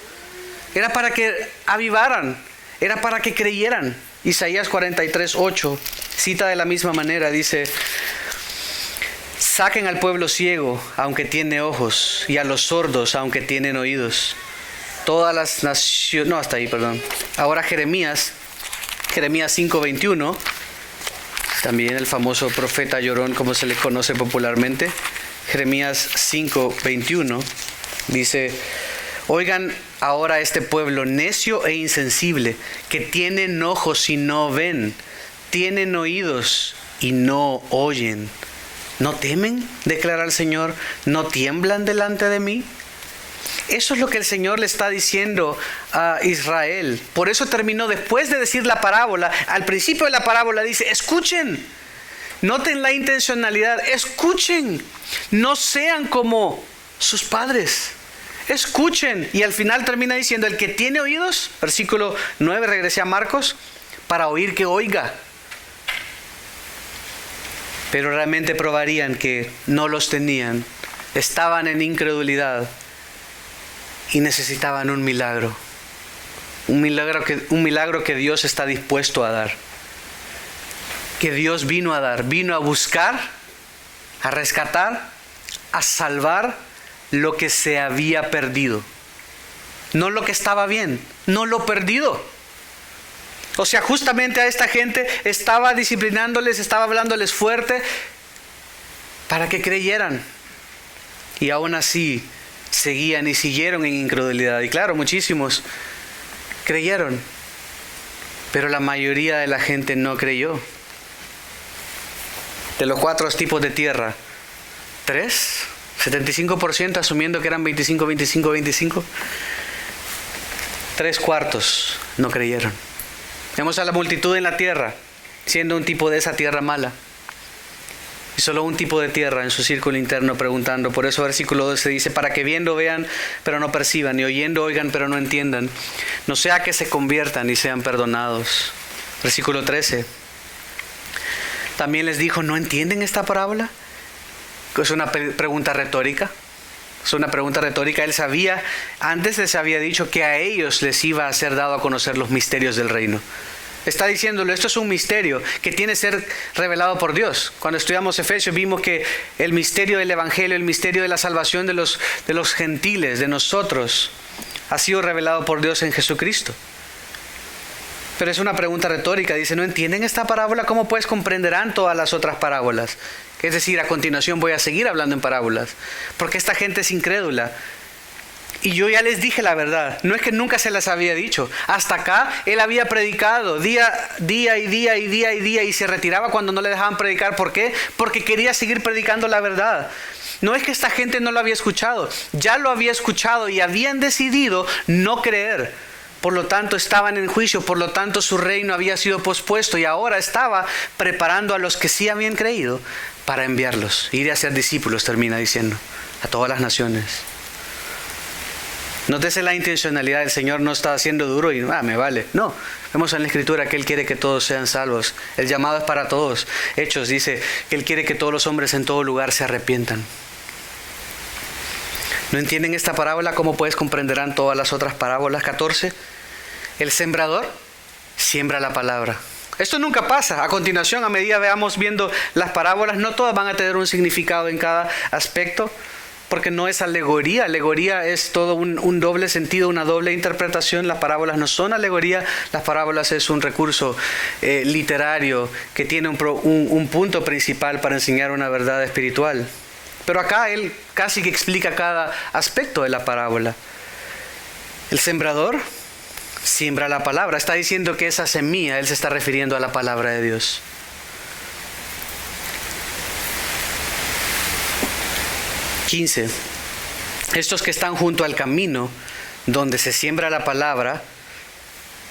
Era para que avivaran, era para que creyeran. Isaías 43, 8 cita de la misma manera, dice, saquen al pueblo ciego, aunque tiene ojos, y a los sordos, aunque tienen oídos. Todas las naciones, no, hasta ahí, perdón. Ahora Jeremías 5:21, también el famoso profeta llorón, como se le conoce popularmente. Jeremías 5:21 dice, oigan ahora este pueblo necio e insensible, que tienen ojos y no ven, tienen oídos y no oyen. ¿No temen? Declara el Señor. ¿No tiemblan delante de mí? Eso es lo que el Señor le está diciendo a Israel. Por eso terminó, después de decir la parábola, al principio de la parábola dice, escuchen. Noten la intencionalidad, escuchen. No sean como sus padres. Escuchen. Y al final termina diciendo, el que tiene oídos, versículo 9, regresé a Marcos, para oír que oiga. Pero realmente probarían que no los tenían. Estaban en incredulidad. Y necesitaban un milagro. Un milagro que Dios está dispuesto a dar. Que Dios vino a dar. Vino a buscar, a rescatar, a salvar lo que se había perdido. No lo que estaba bien, no lo perdido. O sea, justamente a esta gente estaba disciplinándoles, estaba hablándoles fuerte para que creyeran. Y aún así seguían y siguieron en incredulidad. Y claro, muchísimos creyeron, pero la mayoría de la gente no creyó. De los 4 tipos de tierra, 3, 75%, asumiendo que eran 25, 25, 25, 3/4 no creyeron. Vemos a la multitud en la tierra, siendo un tipo de esa tierra mala. Y solo un tipo de tierra en su círculo interno preguntando. Por eso versículo 12 dice, para que viendo vean, pero no perciban, y oyendo oigan, pero no entiendan. No sea que se conviertan y sean perdonados. Versículo 13. También les dijo, ¿no entienden esta parábola? Es una pregunta retórica. Es una pregunta retórica. Él sabía, antes les había dicho que a ellos les iba a ser dado a conocer los misterios del reino. Está diciéndolo, esto es un misterio que tiene que ser revelado por Dios. Cuando estudiamos Efesios vimos que el misterio del Evangelio, el misterio de la salvación de los gentiles, de nosotros, ha sido revelado por Dios en Jesucristo. Pero es una pregunta retórica. Dice, ¿no entienden esta parábola? ¿Cómo pues comprenderán todas las otras parábolas? Es decir, a continuación voy a seguir hablando en parábolas. Porque esta gente es incrédula. Y yo ya les dije la verdad. No es que nunca se las había dicho. Hasta acá él había predicado día y se retiraba cuando no le dejaban predicar. ¿Por qué? Porque quería seguir predicando la verdad. No es que esta gente no lo había escuchado. Ya lo había escuchado y habían decidido no creer. Por lo tanto estaban en juicio, por lo tanto su reino había sido pospuesto y ahora estaba preparando a los que sí habían creído para enviarlos. Ir a ser discípulos, termina diciendo, a todas las naciones. Nótese la intencionalidad. El Señor no está haciendo duro y me vale. No, vemos en la Escritura que Él quiere que todos sean salvos. El llamado es para todos. Hechos dice que Él quiere que todos los hombres en todo lugar se arrepientan. ¿No entienden esta parábola? ¿Cómo pues comprenderán todas las otras parábolas? 14. El sembrador siembra la palabra. Esto nunca pasa. A continuación, a medida veamos viendo las parábolas, no todas van a tener un significado en cada aspecto, porque no es alegoría. Alegoría es todo un doble sentido, una doble interpretación. Las parábolas no son alegoría. Las parábolas es un recurso literario que tiene un punto principal para enseñar una verdad espiritual. Pero acá él casi que explica cada aspecto de la parábola. El sembrador siembra la palabra. Está diciendo que esa semilla, él se está refiriendo a la palabra de Dios. (15) Estos que están junto al camino donde se siembra la palabra,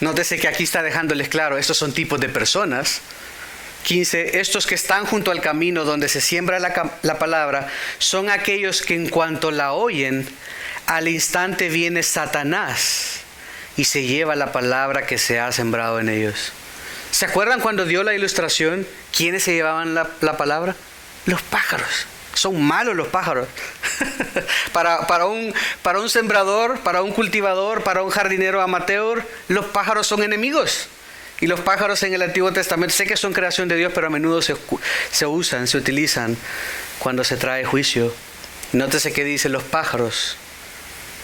nótese que aquí está dejándoles claro, estos son tipos de personas. 15. Estos que están junto al camino donde se siembra la palabra son aquellos que en cuanto la oyen, al instante viene Satanás y se lleva la palabra que se ha sembrado en ellos. ¿Se acuerdan cuando dio la ilustración? ¿Quiénes se llevaban la palabra? Los pájaros. Son malos los pájaros. para un sembrador, para un cultivador, para un jardinero amateur, los pájaros son enemigos. Y los pájaros en el Antiguo Testamento, sé que son creación de Dios, pero a menudo se utilizan cuando se trae juicio. Nótese que dice: los pájaros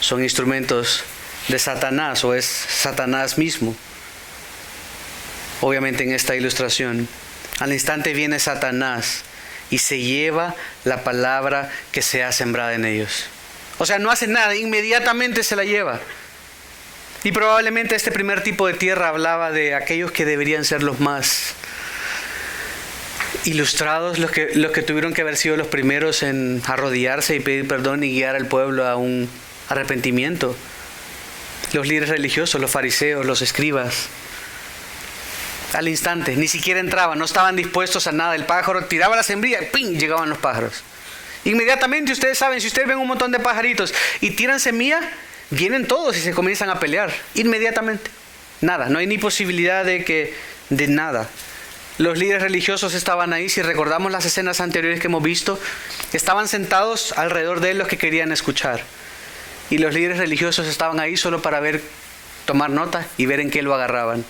son instrumentos de Satanás, o es Satanás mismo. Obviamente en esta ilustración, al instante viene Satanás y se lleva la palabra que se ha sembrado en ellos. O sea, no hace nada, inmediatamente se la lleva. Y probablemente este primer tipo de tierra hablaba de aquellos que deberían ser los más ilustrados, los que tuvieron que haber sido los primeros en arrodillarse y pedir perdón y guiar al pueblo a un arrepentimiento. Los líderes religiosos, los fariseos, los escribas. Al instante, ni siquiera entraban, no estaban dispuestos a nada. El pájaro tiraba la semilla, ¡ping!, llegaban los pájaros. Inmediatamente, ustedes saben, si ustedes ven un montón de pajaritos y tiran semilla, vienen todos y se comienzan a pelear. Inmediatamente. Nada, no hay ni posibilidad de nada. Los líderes religiosos estaban ahí. Si recordamos las escenas anteriores que hemos visto, estaban sentados alrededor de él los que querían escuchar. Y los líderes religiosos estaban ahí solo para tomar nota y ver en qué lo agarraban.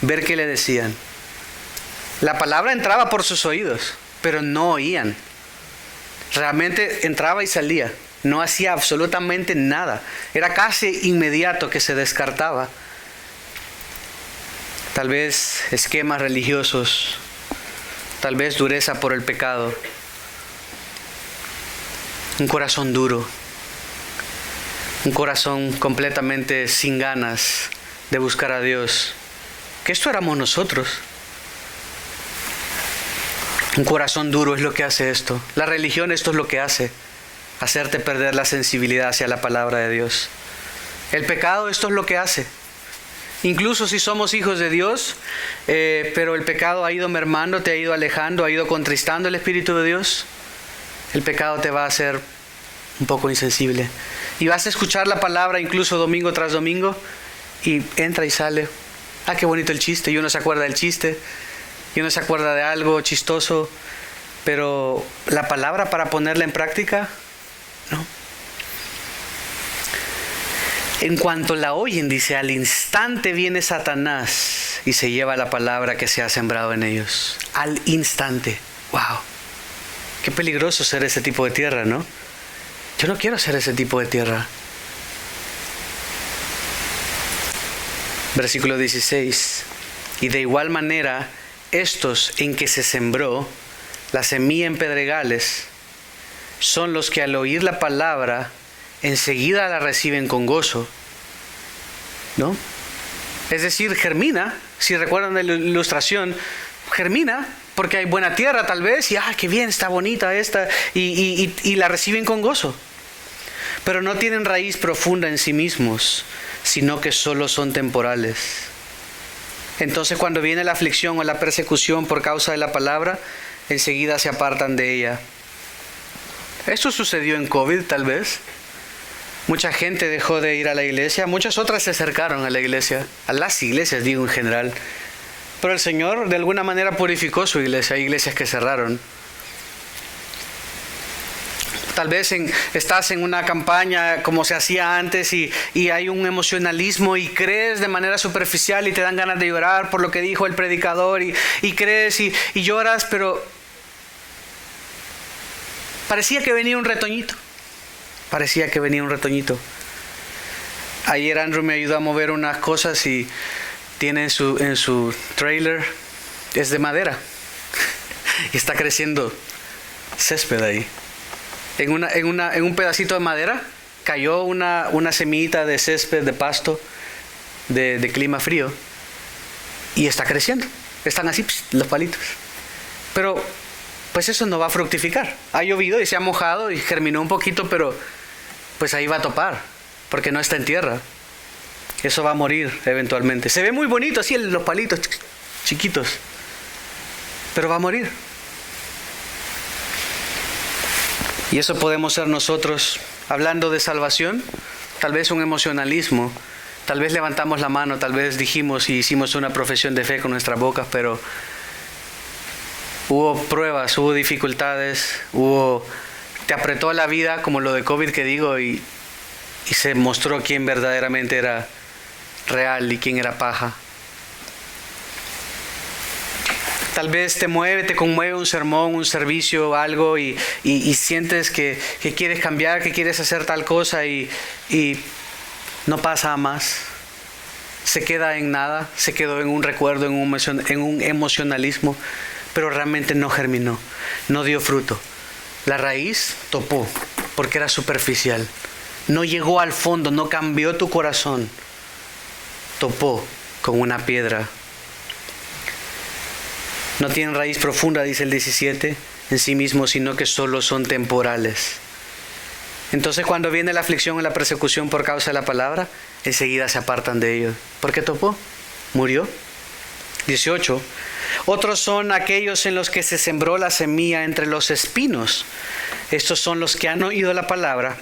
Ver qué le decían. La palabra entraba por sus oídos, pero no oían. Realmente entraba y salía. No hacía absolutamente nada. Era casi inmediato que se descartaba. Tal vez esquemas religiosos, tal vez dureza por el pecado, un corazón duro, un corazón completamente sin ganas de buscar a Dios. Que esto éramos nosotros. Un corazón duro es lo que hace esto. La religión, esto es lo que hace. Hacerte perder la sensibilidad hacia la palabra de Dios. El pecado, esto es lo que hace. Incluso si somos hijos de Dios, pero el pecado ha ido mermando, te ha ido alejando, ha ido contristando el Espíritu de Dios, el pecado te va a hacer un poco insensible. Y vas a escuchar la palabra incluso domingo tras domingo, y entra y sale. Ah, qué bonito el chiste, y uno se acuerda del chiste, y uno se acuerda de algo chistoso, pero la palabra para ponerla en práctica, no. En cuanto la oyen, dice, al instante viene Satanás y se lleva la palabra que se ha sembrado en ellos. Al instante. ¡Wow! Qué peligroso ser ese tipo de tierra, ¿no? Yo no quiero ser ese tipo de tierra. Versículo 16. Y de igual manera, estos en que se sembró la semilla en pedregales, son los que al oír la palabra enseguida la reciben con gozo, ¿no? Es decir, germina. Si recuerdan de la ilustración, germina porque hay buena tierra tal vez, y qué bien, está bonita esta, y la reciben con gozo. Pero no tienen raíz profunda en sí mismos, sino que solo son temporales. Entonces cuando viene la aflicción o la persecución por causa de la palabra, enseguida se apartan de ella. Esto sucedió en COVID tal vez. Mucha gente dejó de ir a la iglesia, muchas otras se acercaron a la iglesia, a las iglesias digo en general. Pero el Señor de alguna manera purificó su iglesia. Hay iglesias que cerraron. Tal vez estás en una campaña como se hacía antes y hay un emocionalismo y crees de manera superficial y te dan ganas de llorar por lo que dijo el predicador y crees y lloras, pero parecía que venía un retoñito. Parecía que venía un retoñito. Ayer Andrew me ayudó a mover unas cosas y tiene en su trailer, es de madera y está creciendo césped ahí. En un pedacito de madera cayó una semillita de césped, de pasto, de clima frío, y está creciendo. Están así los palitos. Pero pues eso no va a fructificar. Ha llovido y se ha mojado y germinó un poquito, pero pues ahí va a topar, porque no está en tierra. Eso va a morir eventualmente. Se ve muy bonito así los palitos chiquitos, pero va a morir. Y eso podemos ser nosotros, hablando de salvación, tal vez un emocionalismo, tal vez levantamos la mano, tal vez dijimos y hicimos una profesión de fe con nuestras bocas, pero hubo pruebas, hubo dificultades, te apretó la vida, como lo de COVID que digo, y se mostró quién verdaderamente era real y quién era paja. Tal vez te conmueve un sermón, un servicio, algo y sientes que quieres cambiar, que quieres hacer tal cosa y no pasa a más. Se queda en nada, se quedó en un recuerdo, en un emocionalismo, pero realmente no germinó, no dio fruto. La raíz topó porque era superficial. No llegó al fondo, no cambió tu corazón. Topó con una piedra. No tienen raíz profunda, dice el 17, en sí mismos, sino que solo son temporales. Entonces cuando viene la aflicción o la persecución por causa de la palabra, enseguida se apartan de ellos. ¿Por qué topó? Murió. 18. Otros son aquellos en los que se sembró la semilla entre los espinos. Estos son los que han oído la palabra,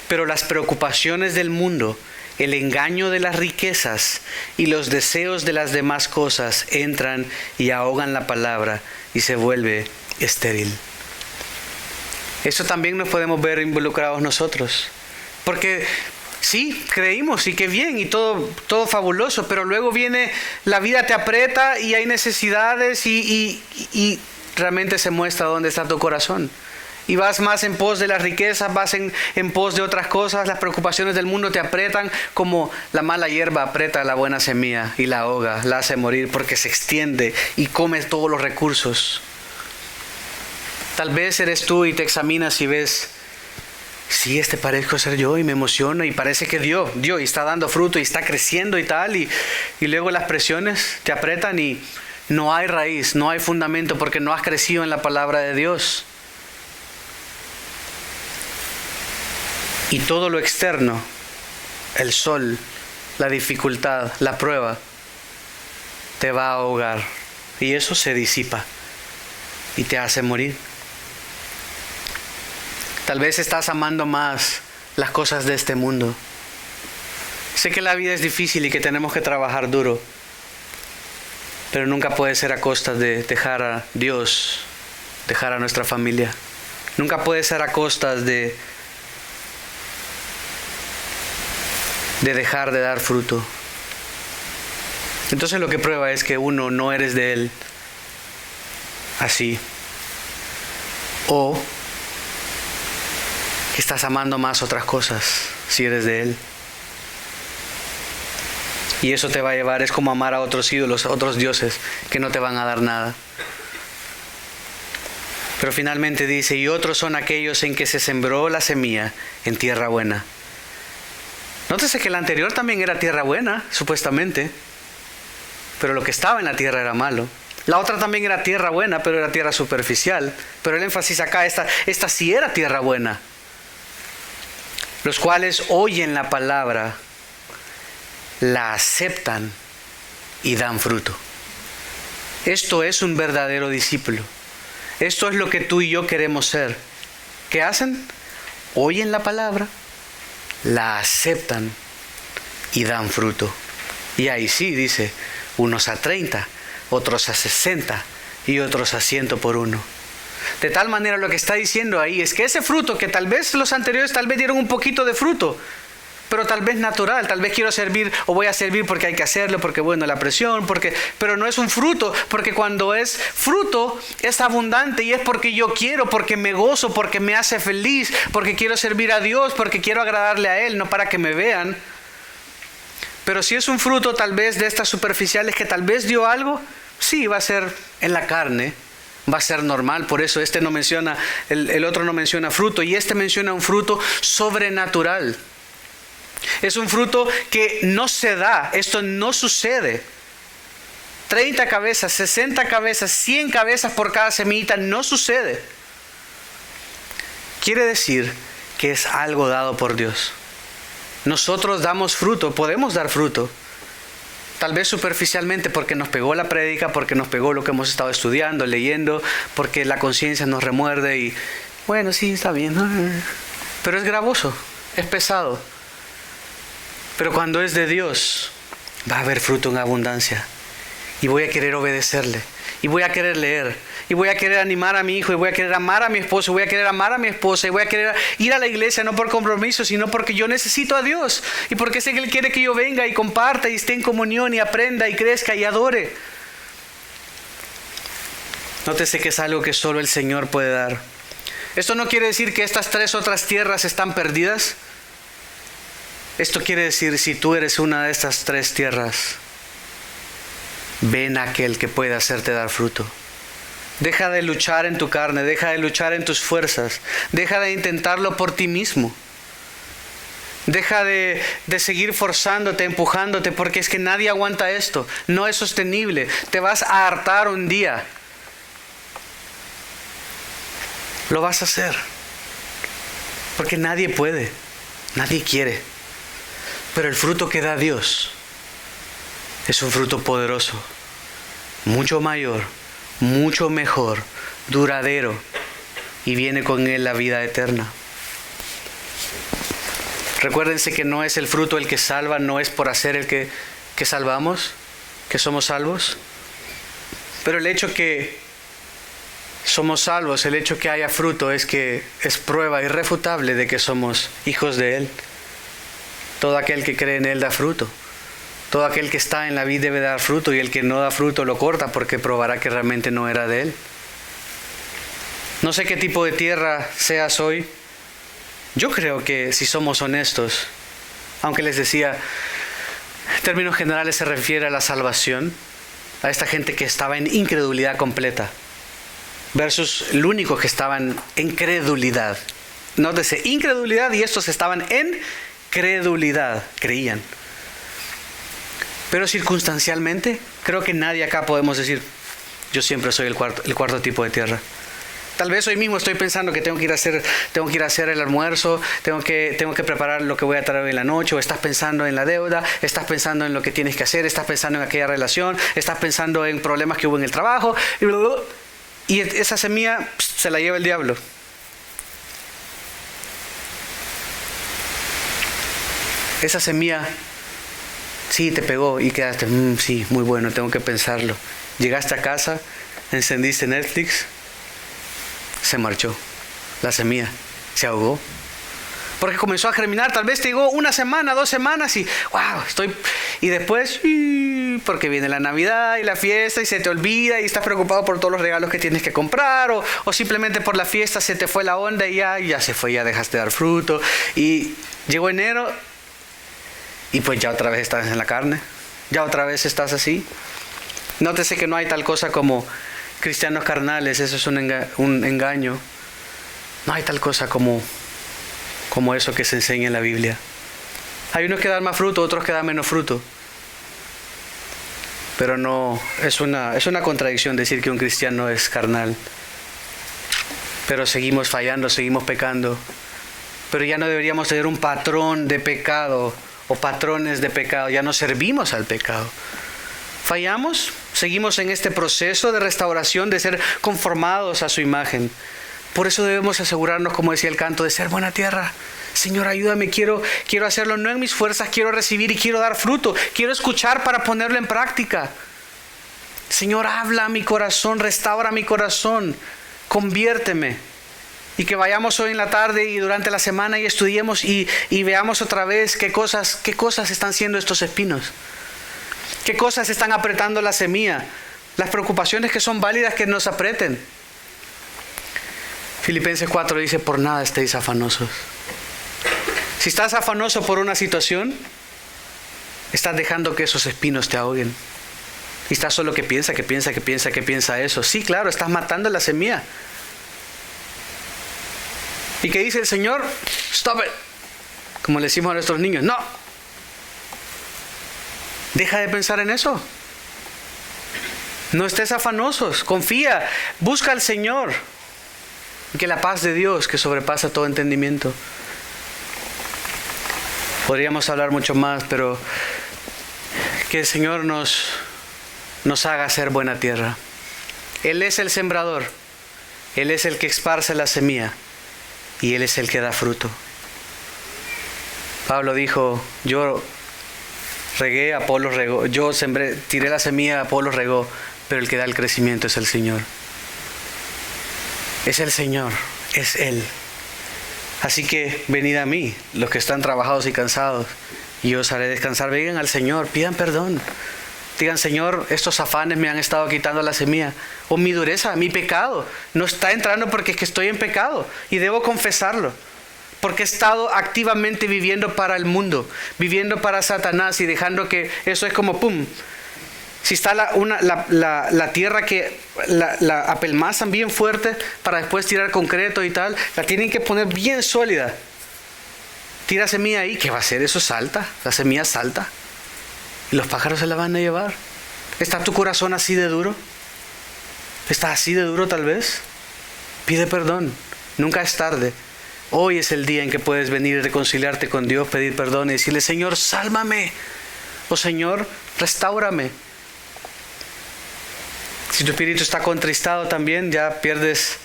pero las preocupaciones del mundo, el engaño de las riquezas y los deseos de las demás cosas entran y ahogan la palabra y se vuelve estéril. Eso también nos podemos ver involucrados nosotros. Porque sí, creímos y qué bien y todo fabuloso, pero luego viene la vida, te aprieta y hay necesidades y realmente se muestra dónde está tu corazón. Y vas más en pos de las riquezas, vas en pos de otras cosas, las preocupaciones del mundo te aprietan como la mala hierba aprieta la buena semilla y la ahoga, la hace morir porque se extiende y come todos los recursos. Tal vez eres tú y te examinas y ves, sí, parezco ser yo y me emociona y parece que dio y está dando fruto y está creciendo y tal y luego las presiones te aprietan y no hay raíz, no hay fundamento porque no has crecido en la palabra de Dios. Y todo lo externo, el sol, la dificultad, la prueba, te va a ahogar. Y eso se disipa y te hace morir. Tal vez estás amando más las cosas de este mundo. Sé que la vida es difícil y que tenemos que trabajar duro, pero nunca puede ser a costa de dejar a Dios, dejar a nuestra familia. Nunca puede ser a costas de dejar de dar fruto. Entonces lo que prueba es que uno, no eres de Él así, o que estás amando más otras cosas si eres de Él. Y eso te va a llevar, es como amar a otros ídolos, a otros dioses que no te van a dar nada. Pero finalmente dice, y otros son aquellos en que se sembró la semilla en tierra buena. Nótese que la anterior también era tierra buena, supuestamente, pero lo que estaba en la tierra era malo. La otra también era tierra buena, pero era tierra superficial. Pero el énfasis acá, esta sí era tierra buena. Los cuales oyen la palabra, la aceptan y dan fruto. Esto es un verdadero discípulo. Esto es lo que tú y yo queremos ser. ¿Qué hacen? oyen la palabra, la aceptan y dan fruto. Y ahí sí, dice, unos a 30, otros a 60 y otros a 100 por uno. De tal manera lo que está diciendo ahí es que ese fruto que tal vez los anteriores tal vez dieron un poquito de fruto, pero tal vez natural, tal vez quiero servir o voy a servir porque hay que hacerlo, porque bueno, la presión, pero no es un fruto, porque cuando es fruto es abundante y es porque yo quiero, porque me gozo, porque me hace feliz, porque quiero servir a Dios, porque quiero agradarle a Él, no para que me vean. Pero si es un fruto tal vez de estas superficiales que tal vez dio algo, sí, va a ser en la carne, va a ser normal. Por eso este no menciona, el otro no menciona fruto y este menciona un fruto sobrenatural. Es un fruto que no se da, esto no sucede. 30 cabezas, 60 cabezas, 100 cabezas por cada semillita, no sucede. Quiere decir que es algo dado por Dios. Nosotros damos fruto, podemos dar fruto. Tal vez superficialmente porque nos pegó la prédica, porque nos pegó lo que hemos estado estudiando, leyendo, porque la conciencia nos remuerde y bueno, sí, está bien. Pero es gravoso, es pesado. Pero cuando es de Dios, va a haber fruto en abundancia. Y voy a querer obedecerle. Y voy a querer leer. Y voy a querer animar a mi hijo. Y voy a querer amar a mi esposo. Y voy a querer amar a mi esposa. Y voy a querer ir a la iglesia no por compromiso, sino porque yo necesito a Dios. Y porque sé que Él quiere que yo venga y comparta y esté en comunión y aprenda y crezca y adore. Nótese que es algo que solo el Señor puede dar. Esto no quiere decir que estas 3 otras tierras están perdidas. Esto quiere decir, si tú eres una de estas 3 tierras, ven a aquel que puede hacerte dar fruto. Deja de luchar en tu carne, deja de luchar en tus fuerzas, deja de intentarlo por ti mismo. Deja de seguir forzándote, empujándote, porque es que nadie aguanta esto, no es sostenible, te vas a hartar un día. Lo vas a hacer, porque nadie puede, nadie quiere. Pero el fruto que da Dios es un fruto poderoso, mucho mayor, mucho mejor, duradero, y viene con él la vida eterna. Recuérdense que no es el fruto el que salva, no es por hacer el que salvamos, que somos salvos. Pero el hecho que somos salvos, el hecho que haya fruto es que es prueba irrefutable de que somos hijos de Él. Todo aquel que cree en Él da fruto. Todo aquel que está en la vid debe dar fruto, y el que no da fruto lo corta porque probará que realmente no era de Él. No sé qué tipo de tierra seas hoy. Yo creo que si somos honestos, aunque les decía, en términos generales se refiere a la salvación, a esta gente que estaba en incredulidad completa, versus el único que estaban en credulidad. Nótese, incredulidad, y estos estaban en credulidad, creían. Pero circunstancialmente, creo que nadie acá podemos decir, yo siempre soy el cuarto tipo de tierra. Tal vez hoy mismo estoy pensando que tengo que ir a hacer el almuerzo, tengo que preparar lo que voy a traer hoy en la noche, o estás pensando en la deuda, estás pensando en lo que tienes que hacer, estás pensando en aquella relación, estás pensando en problemas que hubo en el trabajo, y esa semilla se la lleva el diablo. Esa semilla, sí, te pegó y quedaste, sí, muy bueno, tengo que pensarlo. Llegaste a casa, encendiste Netflix, se marchó. La semilla se ahogó. Porque comenzó a germinar, tal vez te llegó 1 semana, 2 semanas y wow, y después, porque viene la Navidad y la fiesta y se te olvida y estás preocupado por todos los regalos que tienes que comprar, o simplemente por la fiesta se te fue la onda y ya se fue, ya dejaste de dar fruto. Y llegó enero y pues ya otra vez estás en la carne, ya otra vez estás así. Nótese que no hay tal cosa como cristianos carnales, eso es un engaño. No hay tal cosa como eso que se enseña en la Biblia. Hay unos que dan más fruto, otros que dan menos fruto. Pero no, es una contradicción decir que un cristiano es carnal. Pero seguimos fallando, seguimos pecando. Pero ya no deberíamos tener un patrón de pecado o patrones de pecado, ya no servimos al pecado. Fallamos, seguimos en este proceso de restauración, de ser conformados a su imagen. Por eso debemos asegurarnos, como decía el canto, de ser buena tierra. Señor, ayúdame, quiero hacerlo no en mis fuerzas, quiero recibir y quiero dar fruto. Quiero escuchar para ponerlo en práctica. Señor, habla a mi corazón, restaura mi corazón, conviérteme. Y que vayamos hoy en la tarde y durante la semana y estudiemos y veamos otra vez qué cosas están siendo estos espinos. Qué cosas están apretando la semilla. Las preocupaciones que son válidas que nos aprieten. Filipenses 4 dice, por nada estéis afanosos. Si estás afanoso por una situación, estás dejando que esos espinos te ahoguen. Y estás solo que piensa eso. Sí, claro, estás matando la semilla. ¿Y qué dice el Señor? Stop it. Como le decimos a nuestros niños, no. Deja de pensar en eso. No estés afanosos, confía, busca al Señor. Y que la paz de Dios, que sobrepasa todo entendimiento. Podríamos hablar mucho más, pero que el Señor nos haga ser buena tierra. Él es el sembrador. Él es el que esparce la semilla. Y Él es el que da fruto. Pablo dijo, yo regué, Apolo regó, yo sembré, tiré la semilla, Apolo regó, pero el que da el crecimiento es el Señor. Es el Señor, es Él. Así que venid a mí, los que están trabajados y cansados, y yo os haré descansar. Vengan al Señor, pidan perdón. Digan, Señor, estos afanes me han estado quitando la semilla. O mi dureza, mi pecado, no está entrando porque es que estoy en pecado. Y debo confesarlo. Porque he estado activamente viviendo para el mundo, viviendo para Satanás y dejando que eso es como pum. Si está la tierra que la apelmazan bien fuerte para después tirar concreto y tal, la tienen que poner bien sólida. Tira semilla ahí, ¿qué va a hacer? Eso salta, la semilla salta. Y los pájaros se la van a llevar. ¿Está tu corazón así de duro? ¿Está así de duro tal vez? Pide perdón. Nunca es tarde. Hoy es el día en que puedes venir y reconciliarte con Dios, pedir perdón y decirle, Señor, sálvame. O Señor, restáurame. Si tu espíritu está contristado también, ya pierdes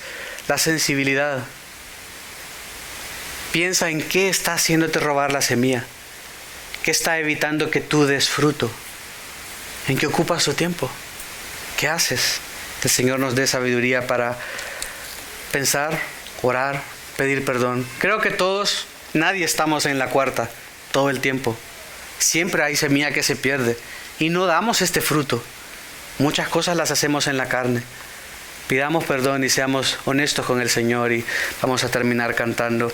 la sensibilidad. Piensa en qué está haciéndote robar la semilla. ¿Qué está evitando que tú des fruto? ¿En qué ocupas tu tiempo? ¿Qué haces? Que el Señor nos dé sabiduría para pensar, orar, pedir perdón. Creo que todos, nadie estamos en la cuarta todo el tiempo. Siempre hay semilla que se pierde y no damos este fruto. Muchas cosas las hacemos en la carne. Pidamos perdón y seamos honestos con el Señor y vamos a terminar cantando.